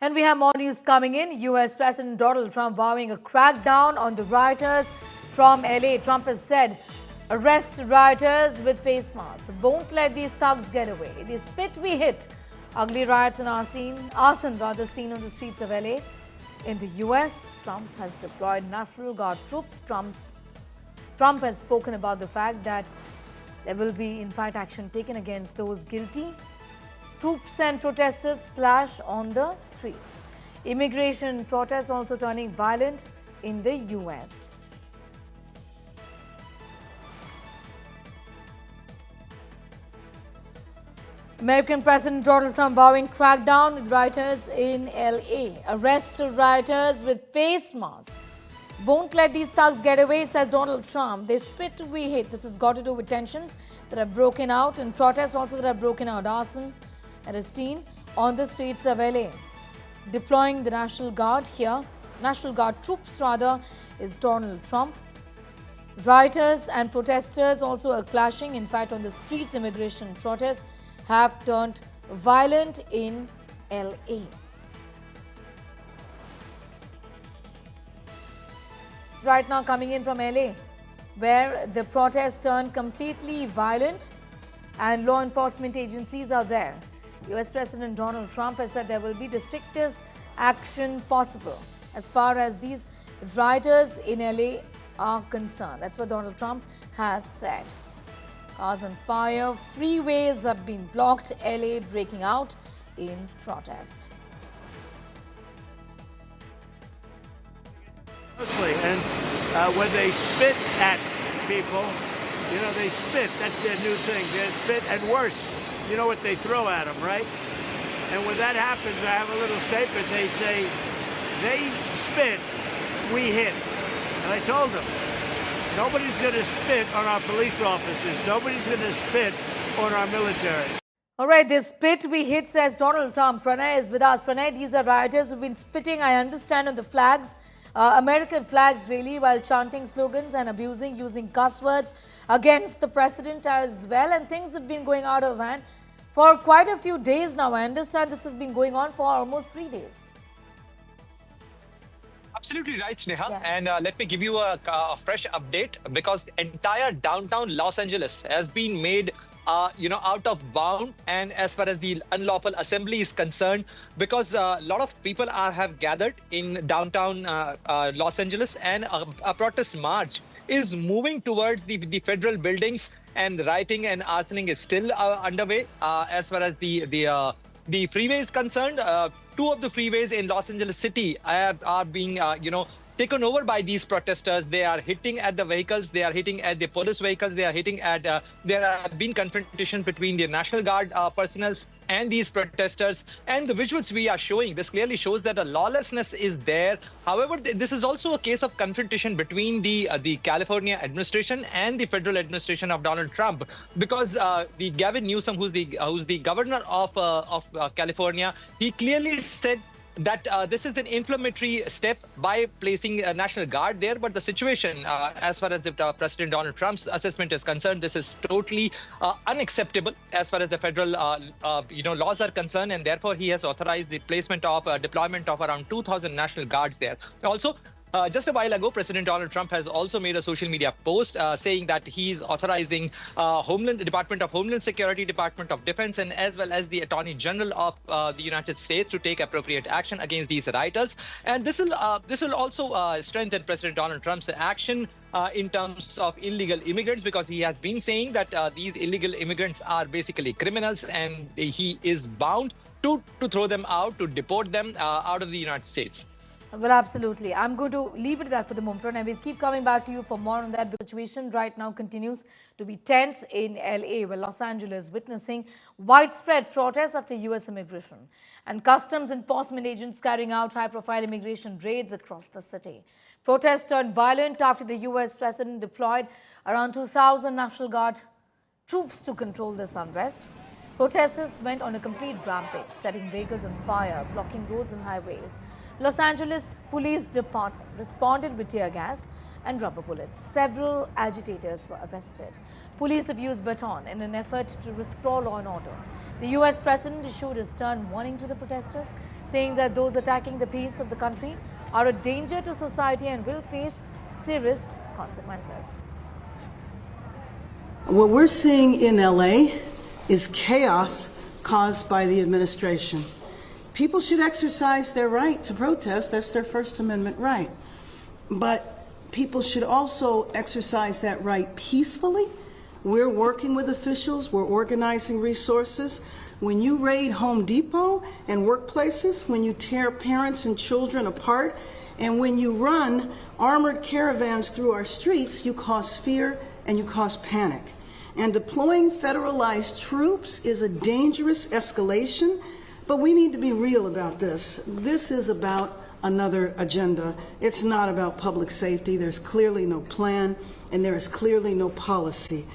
And we have more news coming in. U.S. President Donald Trump vowing a crackdown on the rioters from LA. Trump has said, arrest rioters with face masks. Won't let these thugs get away. The spit we hit. Ugly riots and arson seen on the streets of LA. In the U.S., Trump has deployed National Guard troops. Trump has spoken about the fact that there will be, in fact, action taken against those guilty. Troops and protesters clash on the streets. Immigration protests also turning violent in the U.S. American President Donald Trump vowing crackdown with rioters in L.A. Arrest rioters with face masks. Won't let these thugs get away, says Donald Trump. They spit, we hit. This has got to do with tensions that have broken out and protests also that have broken out. Arson that is seen on the streets of LA. Deploying the National Guard here, National Guard troops rather, is Donald Trump. Rioters and protesters also are clashing. In fact, on the streets, immigration protests have turned violent in LA. Right now coming in from LA, where the protests turned completely violent and law enforcement agencies are there. US President Donald Trump has said there will be the strictest action possible as far as these rioters in LA are concerned. That's what Donald Trump has said. Cars on fire, freeways have been blocked, LA breaking out in protest. And when they spit at people, you know, they spit. That's their new thing. They spit, and worse, you know what they throw at them, right? And when that happens, I have a little statement. They say, they spit, we hit. And I told them, nobody's going to spit on our police officers. Nobody's going to spit on our military. All right, this spit we hit, says Donald Trump. Pranay is with us. Pranay, these are rioters who've been spitting, I understand, on the flags. American flags really, while chanting slogans and using cuss words against the president as well, and things have been going out of hand for quite a few days now. I understand this has been going on for almost 3 days. Absolutely right, Sneha. Yes. And let me give you a fresh update, because entire downtown Los Angeles has been made out of bound, and as far as the unlawful assembly is concerned, because a lot of people have gathered in downtown Los Angeles, and a protest march is moving towards the federal buildings, and rioting and arsoning is still underway. As far as the freeway is concerned, two of the freeways in Los Angeles City are being taken over by these protesters. They are hitting at the vehicles, they are hitting at the police vehicles, they are hitting at, there have been confrontation between the National Guard personnel and these protesters. And the visuals we are showing, this clearly shows that a lawlessness is there. However, this is also a case of confrontation between the California administration and the federal administration of Donald Trump, because the Gavin Newsom, who's the governor of California, he clearly said that this is an inflammatory step by placing a National Guard there. But the situation, as far as the President Donald Trump's assessment is concerned, this is totally unacceptable as far as the federal laws are concerned, and therefore he has authorized the placement of deployment of around 2,000 National Guards there. Also, just a while ago, President Donald Trump has also made a social media post saying that he is authorizing Department of Homeland Security, Department of Defense, and as well as the Attorney General of the United States to take appropriate action against these rioters. And this will also strengthen President Donald Trump's action in terms of illegal immigrants, because he has been saying that these illegal immigrants are basically criminals, and he is bound to throw them out, to deport them out of the United States. Well, absolutely. I'm going to leave it at that for the moment, and we'll keep coming back to you for more on that. The situation right now continues to be tense in LA, where Los Angeles is witnessing widespread protests after U.S. immigration and customs enforcement agents carrying out high-profile immigration raids across the city. Protests turned violent after the U.S. president deployed around 2,000 National Guard troops to control this unrest. Protesters went on a complete rampage, setting vehicles on fire, blocking roads and highways. Los Angeles Police Department responded with tear gas and rubber bullets. Several agitators were arrested. Police have used baton in an effort to restore law and order. The US president issued a stern warning to the protesters, saying that those attacking the peace of the country are a danger to society and will face serious consequences. What we're seeing in LA is chaos caused by the administration. People should exercise their right to protest. That's their First Amendment right. But people should also exercise that right peacefully. We're working with officials. We're organizing resources. When you raid Home Depot and workplaces, when you tear parents and children apart, and when you run armored caravans through our streets, you cause fear and you cause panic. And deploying federalized troops is a dangerous escalation, but we need to be real about this. This is about another agenda. It's not about public safety. There's clearly no plan, and there is clearly no policy.